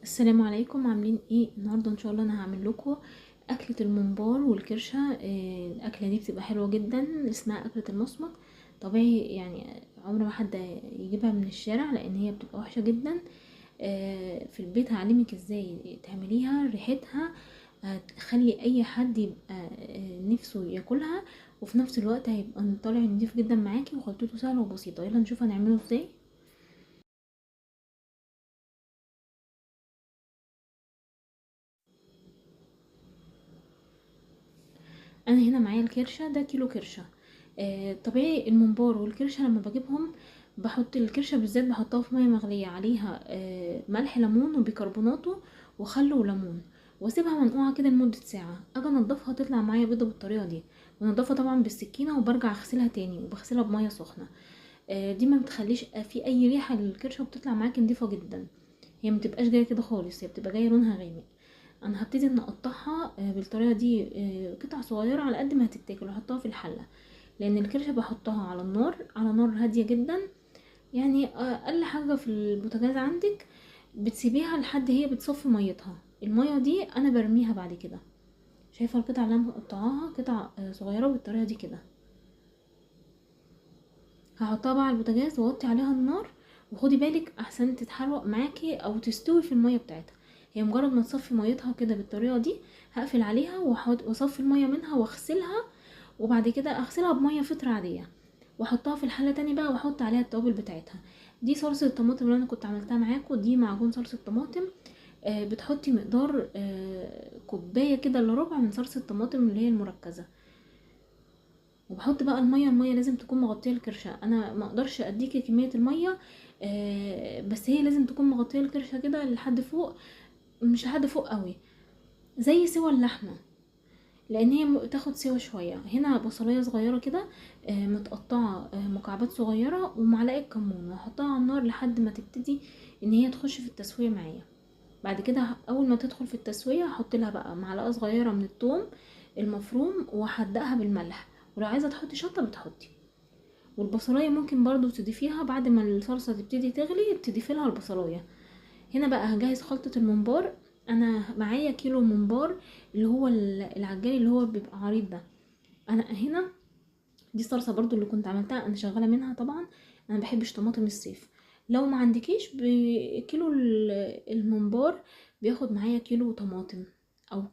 السلام عليكم، عاملين ايه النهارده؟ ان شاء الله انا هعمل لكم اكله الممبار والكرشه. الاكله دي بتبقى حلوه جدا، اسمها اكله المصمت. طبيعي يعني عمر ما حد يجيبها من الشارع لان هي بتبقى وحشه جدا. في البيت هعلمك ازاي تعمليها. ريحتها هتخلي اي حد يبقى نفسه ياكلها، وفي نفس الوقت هيبقى طالع نضيف جدا معاكي، وخلطته سهله وبسيطه. يلا نشوف هنعمله ازاي. انا هنا معايا الكرشه، ده كيلو كرشه. طبيعي الممبار والكرشه لما بجيبهم بحط الكرشه بالذات، بحطها في ميه مغليه عليها ملح ليمون وبيكربوناته وخل وليمون، واسيبها منقوعه كده لمده ساعه. اجي انضفها تطلع معايا بيضه بالطريقه دي. بنضفها طبعا بالسكينه وبرجع اغسلها تاني وبغسلها بميه سخنه. دي ما بتخليش في اي ريحه للكرشه، وبتطلع معاكي نضيفه جدا. هي متبقاش جايه كده خالص، هي بتبقى جايه لونها غامق. انا هبتدي ان اقطعها بالطريقه دي قطع صغيره على قد ما هتتاكل، واحطها في الحله. لان الكرشه بحطها على النار، على نار هاديه جدا. يعني اقل حاجه في البوتاجاز عندك، بتسيبيها لحد هي بتصفي ميتها. الميه دي انا برميها بعد كده. شايفه القطع اللي انا مقطعاها قطع صغيره بالطريقه دي كده. هحطها بقى على البوتاجاز واوطي عليها النار، وخدي بالك احسن تتحرق معاكي او تستوي في الميه بتاعتها. هي مجرد ما تصفي ميتها كده بالطريقه دي، هقفل عليها واصفي الميه منها واغسلها. وبعد كده اغسلها بميه فطر عاديه، واحطها في الحله تاني بقى، واحط عليها التوابل بتاعتها. دي صلصه الطماطم اللي انا كنت عملتها معاكم، دي معجون صلصه طماطم. بتحطي مقدار كوبايه كده الا ربع من صلصه الطماطم اللي هي المركزه. وبحط بقى الميه لازم تكون مغطيه الكرشه. انا ما اقدرش اديكي كميه الميه، بس هي لازم تكون مغطيه الكرشه كده لحد فوق، مش لحد فوق قوي، زي سوى اللحمه. لان هي تاخد سوا شويه. هنا بصلايه صغيره كده متقطعه مكعبات صغيره، ومعلقه كمون، واحطها على النار لحد ما تبتدي ان هي تخش في التسويه معايا. بعد كده اول ما تدخل في التسويه هحط لها بقى معلقه صغيره من الثوم المفروم، واحدقها بالملح. ولو عايزه تحطي شطه بتحطي. والبصلايه ممكن برضو تضيفيها بعد ما الصلصه تبتدي تغلي، تضيفي لها البصلايه. هنا بقى هجهز خلطه الممبار. انا معايا كيلو ممبار، اللي هو العجالي اللي هو بيبقى عريض ده. انا هنا دي الصلصه برضو اللي كنت عملتها، انا شغاله منها طبعا. انا بحبش طماطم الصيف. لو ما عندكيش بكيلو الممبار بياخد معايا كيلو طماطم، او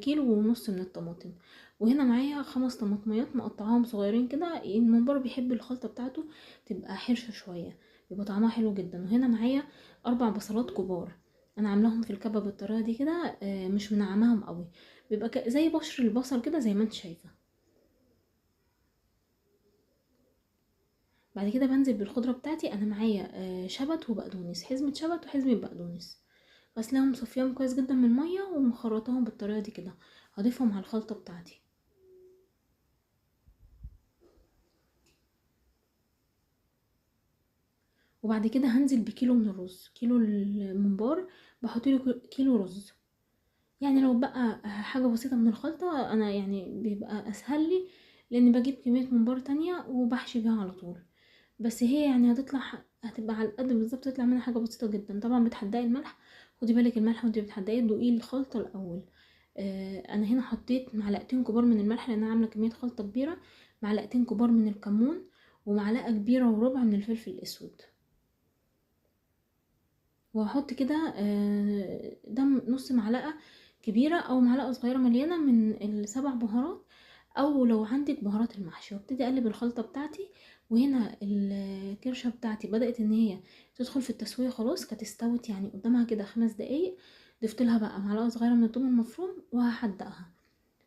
كيلو ونص من الطماطم. وهنا معايا 5 طماطميات مقطعاهم صغيرين كده. الممبار بيحب الخلطه بتاعته تبقى حرشه شويه، بيبقى طعمها حلو جدا. وهنا معايا 4 بصلات كبار، انا عاملاهم في الكبه بالطريقه دي كده، مش منعماهم قوي. بيبقى زي بشر البصل كده زي ما انت شايفه. بعد كده بنزل بالخضرة بتاعتي. انا معايا شبت وبقدونس، حزمة شبت وحزمة بقدونس، غسلاهم مصفياهم كويس جدا من المية ومخرطاهم بالطريقة دي كده. هضيفهم على الخلطة بتاعتي. وبعد كده هنزل بكيلو من الرز. كيلو الممبار بحط له كيلو رز. يعني لو بقى حاجة بسيطة من الخلطة انا يعني بيبقى اسهل لي، لان بجيب كمية ممبار تانية وبحشي بيها على طول. بس هي يعني هتبقى على القد بالظبط، تطلع منها حاجه بسيطه جدا. طبعا بتحدقي الملح، خدي بالك الملح وانت بتحدقي دوقي الخلطه الاول. انا هنا حطيت معلقتين كبار من الملح لان انا عامله كميه خلطه كبيره. معلقتين كبار من الكمون، ومعلقه كبيره وربع من الفلفل الاسود. وهحط كده ده نص معلقه كبيره او معلقه صغيره مليانه من السبع بهارات، او لو عندك بهارات المحشي. وابتدي اقلب الخلطه بتاعتي. وهنا الكرشه بتاعتي بدات ان هي تدخل في التسويه، خلاص كانت استوت يعني قدامها كده 5 دقايق. ضفت لها بقى معلقه صغيره من الثوم المفروم وهحدقها.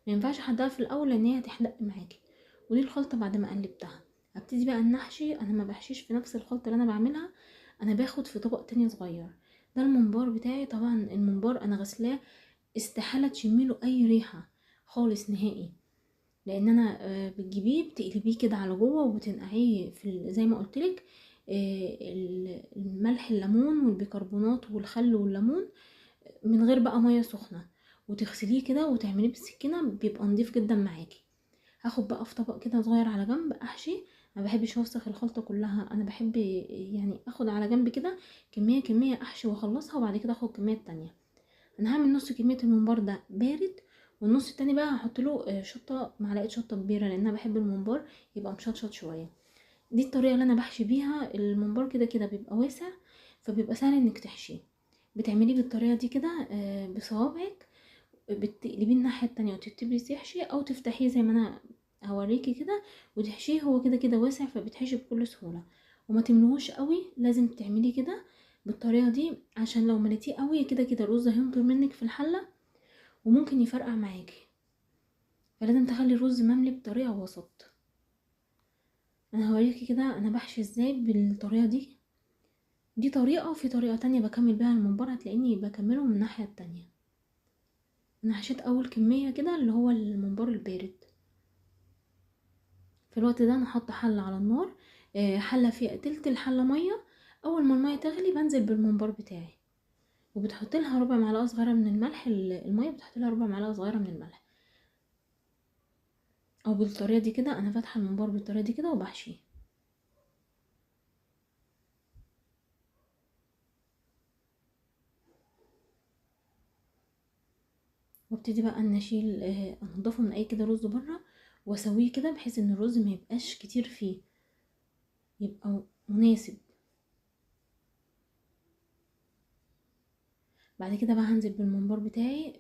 ما ينفعش احدقها في الاول لان هي هتحدق معاكي. ودي الخلطه بعد ما قلبتها. هبتدي بقى ان احشي. انا ما بحشيش في نفس الخلطه اللي انا بعملها، انا باخد في طبق تاني صغير. ده الممبار بتاعي. طبعا الممبار انا غسلاه، استحالة تشميله اي ريحة خالص نهائي. لان انا بتجيبيه بتقلبيه كده على جوه وبتنقعيه في زي ما قلتلك الملح الليمون والبيكربونات والخل والليمون، من غير بقى ميه سخنه. وتغسليه كده وتعمليه بالسكينه، بيبقى نضيف جدا معاكي. هاخد بقى في طبق كده صغير على جنب احشي. ما بحبش اوسخ الخلطه كلها، انا بحب يعني اخد على جنب كده كميه كميه احشي واخلصها، وبعد كده اخد كميه تانية. انا هعمل نص كميه الممبار ده بارد، والنص التاني بقى هحط له شطه، معلقه شطه كبيره، لان انا بحب الممبار يبقى مشطشط شويه. دي الطريقه اللي انا بحشي بيها الممبار، كده كده بيبقى واسع فبيبقى سهل انك تحشيه. بتعمليه بالطريقه دي كده بصوابعك، بتقلبيه الناحيه التانية وتبتدي تحشي، او تفتحيه زي ما انا هوريكي كده وتحشيه. هو كده كده واسع فبتحشي بكل سهوله، وما تملوهوش قوي، لازم تعمليه كده بالطريقه دي، عشان لو مليتيه قوي كده كده الرز هينطر منك في الحله وممكن يفرقع معاكي، فلازم تخلي الرز مملي بطريقه وسط. انا هوريكي كده انا بحشي ازاي بالطريقه دي. دي طريقه، وفي طريقه تانية بكمل بيها الممبار، هتلاقيني بكمله من الناحيه التانية. انا حشيت اول كميه كده اللي هو الممبار البارد. في الوقت ده انا حاطه حله على النار، حله فيها تلت الحله ميه. اول ما الميه تغلي بنزل بالممبار بتاعي، وبتحط لها ربع معلقه صغيره من الملح. الميه بتحط لها ربع معلقه صغيره من الملح. او بالطريقه دي كده انا فاتحه الممبار بالطريقه دي كده وبحشيه. وابتدي بقى ان اشيل انضفه من اي كده رز بره، واسويه كده بحيث ان الرز ما يبقاش كتير فيه، يبقى مناسب. بعد كده بقى هنزل بالممبار بتاعي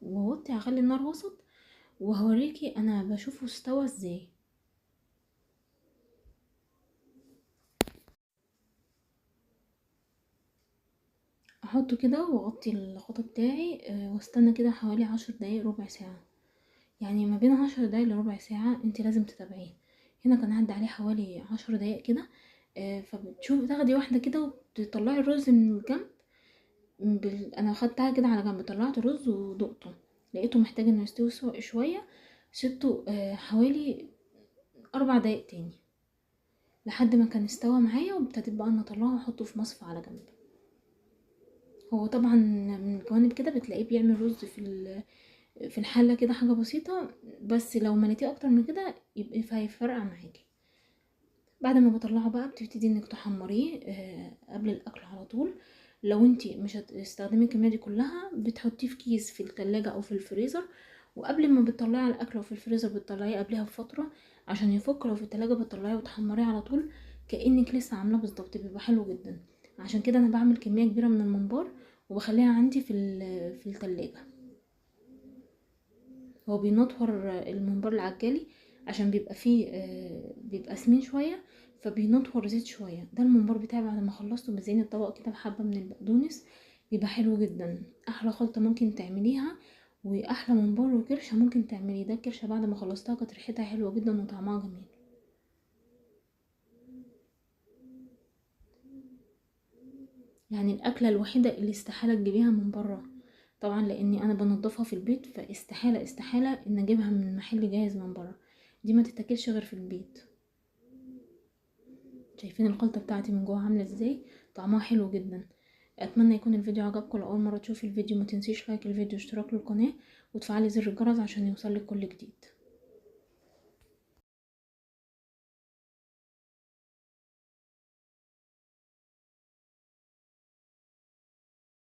ووطي، هخلي النار وسط، وهوريكي انا بشوفه استوى ازاي. احطه كده واغطي الغطا بتاعي واستنى كده حوالي 10 دقايق ربع ساعة، يعني ما بين 10 دقايق لربع ساعة انت لازم تتابعيه. هنا كان عدى عليه حوالي 10 دقايق كده. فبتشوفي تاخدي واحدة كده وتطلعي الرز من الجنب. انا خدتها كده على جنب، طلعت الرز ودقته، لقيته محتاج انه يستوي شوية. سبته حوالي 4 دقايق تاني لحد ما كان استوى معايا، وابتديت بقى ان اطلعه واحطه في مصفى على جنب. هو طبعا من الجوانب كده بتلاقيه بيعمل رز في الحلة كده حاجة بسيطة، بس لو مليتيه اكتر من كده يبقى هيفرقع معاكي. بعد ما بطلعه بقى بتبتدي انك تحمريه قبل الاكل على طول. لو انتي مش هتستخدمي الكميه دي كلها بتحطيه في كيس في التلاجة او في الفريزر، وقبل ما بتطلعيه على الاكل وفي الفريزر بتطلعيه قبلها بفتره عشان يفك. لو في التلاجة بتطلعيه وتحمريه على طول كأنك لسه عاملاه بالظبط، بيبقى حلو جدا. عشان كده انا بعمل كميه كبيره من الممبار وبخليها عندي في التلاجة. هو بينطور الممبار العجالي عشان بيبقى فيه بيبقى سمين شويه، فبينطور زيت شويه. ده الممبار بتاعي بعد ما خلصته بزين الطبق كده بحبه من البقدونس، بيبقى حلو جدا. احلى خلطه ممكن تعمليها، واحلى ممبار وكرشه ممكن تعمليه. ده الكرشه بعد ما خلصتها كانت ريحتها حلوه جدا وطعمها جميل. يعني الاكله الوحيده اللي استحاله تجيبيها من بره، طبعا لاني انا بنضفها في البيت، فاستحاله استحاله ان اجيبها من محل جاهز من بره. دي ما تتاكلش غير في البيت. شايفين الخلطة بتاعتي من جوه عاملة ازاي؟ طعمها حلو جدا. اتمنى يكون الفيديو عجبكم. لو اول مرة تشوفي الفيديو ما تنسيش لايك الفيديو واشتراك للقناة وتفعلي زر الجرس عشان يوصلك كل جديد.